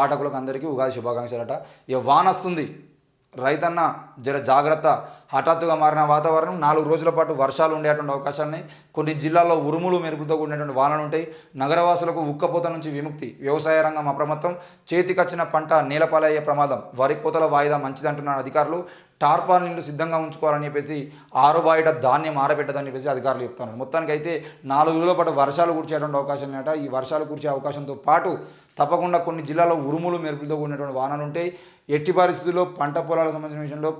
పాఠకులకు అందరికీ ఉగాది శుభాకాంక్షలట. ఇక వాన వస్తుంది రైతన్న జర జాగ్రత్త. హఠాత్తుగా మారిన వాతావరణం 4 రోజుల పాటు వర్షాలు ఉండేటువంటి అవకాశాన్ని, కొన్ని జిల్లాల్లో ఉరుములు మెరుపులతో కూడినటువంటి వానలు ఉంటాయి. నగరవాసులకు ఉక్కపోత నుంచి విముక్తి, వ్యవసాయ రంగం అప్రమత్తం, చేతికొచ్చిన పంట నేలపాలయ్యే ప్రమాదం, వరి కోతల వాయిదా మంచిదంటున్న అధికారులు. టార్పాలిన్లు సిద్ధంగా ఉంచుకోవాలని చెప్పేసి ఆరుబాయిట ధాన్యం ఆరబెట్టదని చెప్పేసి అధికారులు చెప్తున్నారు. మొత్తానికి అయితే 4 రోజుల పాటు వర్షాలు కురిచేటువంటి అవకాశం ఉన్నాయట. ఈ వర్షాలు కురిసే అవకాశంతో పాటు తప్పకుండా కొన్ని జిల్లాల్లో ఉరుములు మెరుపులతో కూడినటువంటి వానలు ఉంటాయి. ఎట్టి పరిస్థితుల్లో పంట పొలాలకు సంబంధించిన విషయంలో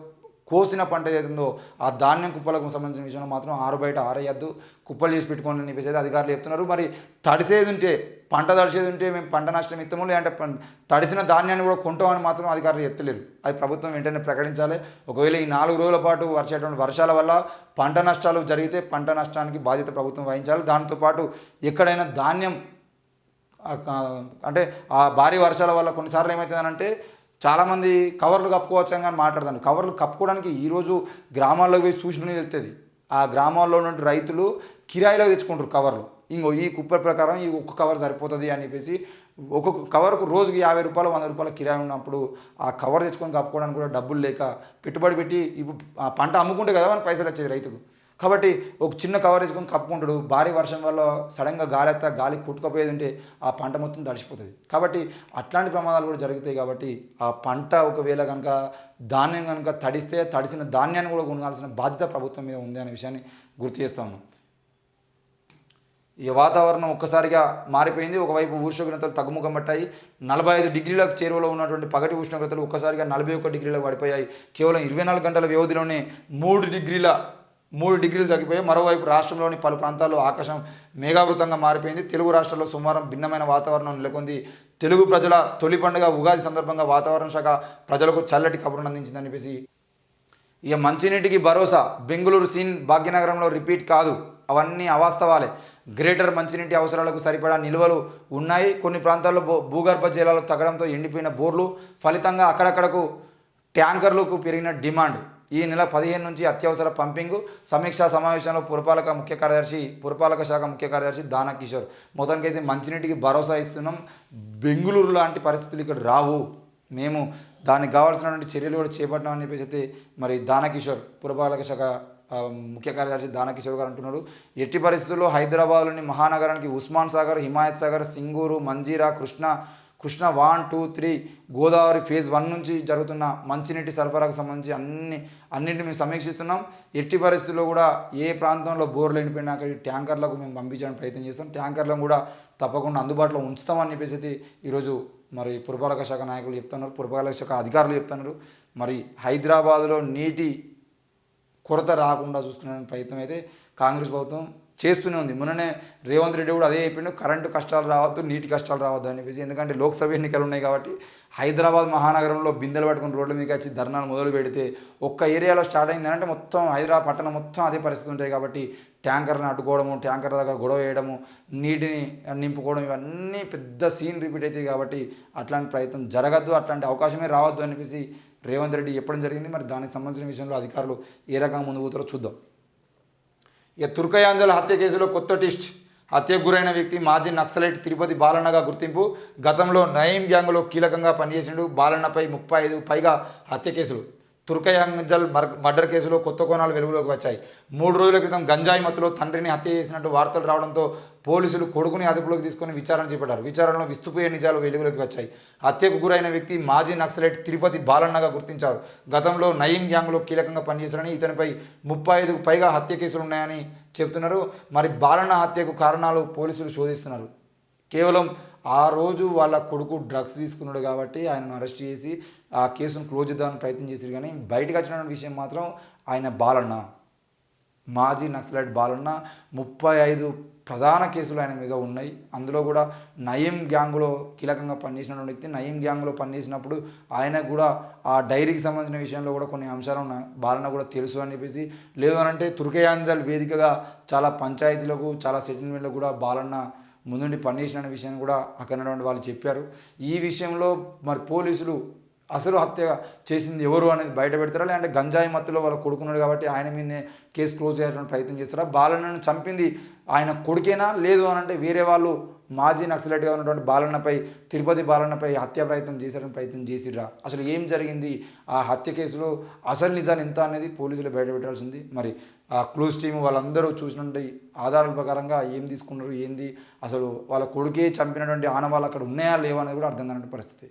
కోసిన పంట ఏదైతుందో ఆ ధాన్యం కుప్పలకు సంబంధించిన విషయంలో మాత్రం ఆరుబయట ఆరేయద్దు, కుప్పలు చేసి పెట్టుకోండి అని చెప్పేసి అధికారులు చెప్తున్నారు. మరి తడిసేది ఉంటే, పంట తడిసేది ఉంటే మేము పంట నష్టం ఇస్తాము, లేదంటే తడిసిన ధాన్యాన్ని కూడా కొంటామని మాత్రం అధికారులు చెప్తలేరు. అది ప్రభుత్వం వెంటనే ప్రకటించాలి. ఒకవేళ ఈ 4 రోజుల పాటు వర్షేటువంటి వర్షాల వల్ల పంట నష్టాలు జరిగితే పంట నష్టానికి బాధ్యత ప్రభుత్వం వహించాలి. దాంతోపాటు ఎక్కడైనా ధాన్యం అంటే ఆ భారీ వర్షాల వల్ల కొన్నిసార్లు ఏమవుతుందనంటే చాలామంది కవర్లు కప్పుకోవచ్చు కానీ మాట్లాడతాను. కవర్లు కప్పుకోవడానికి ఈరోజు గ్రామాల్లోకి పోయి చూసుకుని వెళ్తుంది. ఆ గ్రామాల్లో ఉన్న రైతులు కిరాయిలో తెచ్చుకుంటారు కవర్లు. ఇంకో ఈ కుప్ప ప్రకారం ఈ ఒక్క కవర్ సరిపోతుంది అని చెప్పేసి ఒక్కొక్క కవర్కు రోజుకి 50 రూపాయలు 100 రూపాయల కిరాయి ఉన్నప్పుడు ఆ కవర్ తెచ్చుకొని కప్పుకోవడానికి కూడా డబ్బులు లేక పెట్టుబడి పెట్టి ఇప్పుడు ఆ పంట అమ్ముకుంటే కదా మన పైసలు వచ్చేది రైతుకు. కాబట్టి ఒక చిన్న కవర్ వేసుకొని కప్పుకుంటాడు. భారీ వర్షం వల్ల సడన్గా గాలి కొట్టుకపోయేది ఉంటే ఆ పంట మొత్తం తడిసిపోతుంది. కాబట్టి అట్లాంటి ప్రమాదాలు కూడా జరుగుతాయి. కాబట్టి ఆ పంట ఒకవేళ కనుక ధాన్యం కనుక తడిస్తే తడిసిన ధాన్యాన్ని కూడా కొనాల్సిన బాధ్యత ప్రభుత్వం మీద ఉంది అనే విషయాన్ని గుర్తు చేస్తా ఉన్నాం. ఈ వాతావరణం ఒక్కసారిగా మారిపోయింది. ఒకవైపు ఉష్ణోగ్రతలు తగ్గుముఖం పట్టాయి. 45 డిగ్రీలకు చేరువలో ఉన్నటువంటి పగటి ఉష్ణోగ్రతలు ఒక్కసారిగా 41 డిగ్రీలకు పడిపోయాయి. కేవలం 24 గంటల వ్యవధిలోనే 3 డిగ్రీలు తగ్గిపోయాయి. మరోవైపు రాష్ట్రంలోని పలు ప్రాంతాల్లో ఆకాశం మేఘావృతంగా మారిపోయింది. తెలుగు రాష్ట్రాల్లో సోమవారం భిన్నమైన వాతావరణం నెలకొంది. తెలుగు ప్రజల తొలి పండుగ ఉగాది సందర్భంగా వాతావరణ శాఖ ప్రజలకు చల్లటి కబురును అందించిందని చెప్పేసి ఇక మంచినీటికి భరోసా. బెంగళూరు సీన్ భాగ్యనగరంలో రిపీట్ కాదు, అవన్నీ అవాస్తవాలే. గ్రేటర్ మంచినీటి అవసరాలకు సరిపడా నిల్వలు ఉన్నాయి. కొన్ని ప్రాంతాల్లో భూగర్భ జలాలు తగ్గడంతో ఎండిపోయిన బోర్లు, ఫలితంగా అక్కడక్కడకు ట్యాంకర్లకు పెరిగిన డిమాండ్. ఈ నెల 15 నుంచి అత్యవసర పంపింగ్ సమీక్షా సమావేశంలో పురపాలక శాఖ ముఖ్య కార్యదర్శి దానా కిషోర్. మొత్తానికైతే మంచినీటికి భరోసా ఇస్తున్నాం. బెంగళూరు లాంటి పరిస్థితులు ఇక్కడ రావు, మేము దానికి కావాల్సినటువంటి చర్యలు కూడా చేపట్టామని చెప్పేసి అయితే మరి దానా కిషోర్, పురపాలక శాఖ ముఖ్య కార్యదర్శి దానా కిషోర్ గారు అంటున్నారు. ఎట్టి పరిస్థితుల్లో హైదరాబాద్లోని మహానగరానికి ఉస్మాన్ సాగర్, హిమాయత్ సాగర్, సింగూరు, మంజీరా, కృష్ణ 1, 2, 3 గోదావరి ఫేజ్ 1 నుంచి జరుగుతున్న మంచినీటి సరఫరాకు సంబంధించి అన్నింటిని మేము సమీక్షిస్తున్నాం. ఎట్టి పరిస్థితుల్లో కూడా ఏ ప్రాంతంలో బోర్లు ఎండిపోయినా అక్కడ ట్యాంకర్లకు మేము పంపించడానికి ప్రయత్నం చేస్తాం. ట్యాంకర్లను కూడా తప్పకుండా అందుబాటులో ఉంచుతామని చెప్పేసి ఈరోజు మరి పురపాలక శాఖ నాయకులు చెప్తున్నారు, పురపాలక శాఖ అధికారులు చెప్తున్నారు. మరి హైదరాబాద్లో నీటి కొరత రాకుండా చూస్తున్న ప్రయత్నం అయితే కాంగ్రెస్ ప్రభుత్వం చేస్తూనే ఉంది. మొన్ననే రేవంత్ రెడ్డి కూడా అదే చెప్పిండు, కరెంటు కష్టాలు రావద్దు, నీటి కష్టాలు రావద్దు అని చెప్పేసి. ఎందుకంటే లోక్సభ ఎన్నికలు ఉన్నాయి కాబట్టి హైదరాబాద్ మహానగరంలో బిందెలు పట్టుకుని రోడ్ల మీదకి వచ్చి ధర్నాలు మొదలు పెడితే ఒక్క ఏరియాలో స్టార్ట్ అయింది అంటే మొత్తం హైదరాబాద్ పట్టణం మొత్తం అదే పరిస్థితి ఉంటాయి. కాబట్టి ట్యాంకర్ని అడ్డుకోవడము, ట్యాంకర్ దగ్గర గొడవ వేయడము, నీటిని నింపుకోవడం, ఇవన్నీ పెద్ద సీన్ రిపీట్ అవుతాయి. కాబట్టి అట్లాంటి ప్రయత్నం జరగద్దు, అట్లాంటి అవకాశమే రావద్దు అని చెప్పేసి రేవంత్ రెడ్డి చెప్పడం జరిగింది. మరి దానికి సంబంధించిన విషయంలో అధికారులు ఏ రకంగా ముందు పోతారో చూద్దాం. ఇక తుర్కయాంజల్ హత్య కేసులో కొత్త ట్విస్ట్. హత్యకు గురైన వ్యక్తి మాజీ నక్సలైట్ తిరుపతి బాలన్నగా గుర్తింపు. గతంలో నయీం గ్యాంగ్లో కీలకంగా పనిచేసిండు. బాలన్నపై 35 పైగా హత్య కేసులు. తుర్కయాంజల్ మర్డర్ కేసులో కొత్త కోణాలు వెలుగులోకి వచ్చాయి. 3 రోజుల క్రితం గంజాయి మత్తులో తండ్రిని హత్య చేసినట్టు వార్తలు రావడంతో పోలీసులు కొడుకుని అదుపులోకి తీసుకొని విచారణ చేపట్టారు. విచారణలో విస్తుపోయే నిజాలు వెలుగులోకి వచ్చాయి. హత్యకు గురైన వ్యక్తి మాజీ నక్సలైట్ తిరుపతి బాలన్నగా గుర్తించారు. గతంలో నయీం గ్యాంగ్లో కీలకంగా పనిచేశారని, ఇతనిపై 35కు పైగా హత్య కేసులు ఉన్నాయని చెప్తున్నారు. మరి బాలన్న హత్యకు కారణాలు పోలీసులు శోధిస్తున్నారు. కేవలం ఆ రోజు వాళ్ళ కొడుకు డ్రగ్స్ తీసుకున్నాడు కాబట్టి ఆయనను అరెస్ట్ చేసి ఆ కేసును క్లోజ్ చేద్దామని ప్రయత్నం చేశారు. కానీ బయటకు వచ్చిన విషయం మాత్రం ఆయన బాలన్న, మాజీ నక్సలైట్ బాలన్న, 35 ప్రధాన కేసులు ఆయన మీద ఉన్నాయి. అందులో కూడా నయీం గ్యాంగ్లో కీలకంగా పనిచేసినటువంటి వ్యక్తి. నయీం గ్యాంగ్లో పనిచేసినప్పుడు ఆయనకు కూడా ఆ డైరీకి సంబంధించిన విషయంలో కూడా కొన్ని అంశాలు ఉన్నాయి. బాలన్న కూడా తెలుసు అని చెప్పేసి, లేదు అనంటే తుర్కయాంజల్ వేదికగా చాలా పంచాయతీలకు, చాలా సెటిల్మెంట్లకు కూడా బాలన్న ముందుండి పనిచేసిన విషయాన్ని కూడా అక్కడ వాళ్ళు చెప్పారు. ఈ విషయంలో మరి పోలీసులు అసలు హత్య చేసింది ఎవరు అనేది బయట పెడతారా, లేదంటే గంజాయి మత్తులో వాళ్ళ కొడుకున్నాడు కాబట్టి ఆయన మీదనే కేసు క్లోజ్ చేయాలని ప్రయత్నం చేస్తారా, బాలన్నను చంపింది ఆయన కొడుకేనా లేదు అని అంటే వేరే వాళ్ళు మాజీ నక్సలైట్గా ఉన్నటువంటి బాలన్నపై తిరుపతి బాలన్నపై హత్య ప్రయత్నం చేశారని ప్రయత్నం చేసిర్రా, అసలు ఏం జరిగింది ఆ హత్య కేసులో అసలు నిజాలు ఎంత అనేది పోలీసులు బయట పెట్టాల్సింది. మరి ఆ క్లూస్ టీమ్ వాళ్ళందరూ చూసినటువంటి ఆధారాల ప్రకారంగా ఏం తీసుకున్నారు ఏంది, అసలు వాళ్ళ కొడుకే చంపినటువంటి ఆనవాళ్ళు అక్కడ ఉన్నాయా లేవా అనేది కూడా అర్థం కాని పరిస్థితి.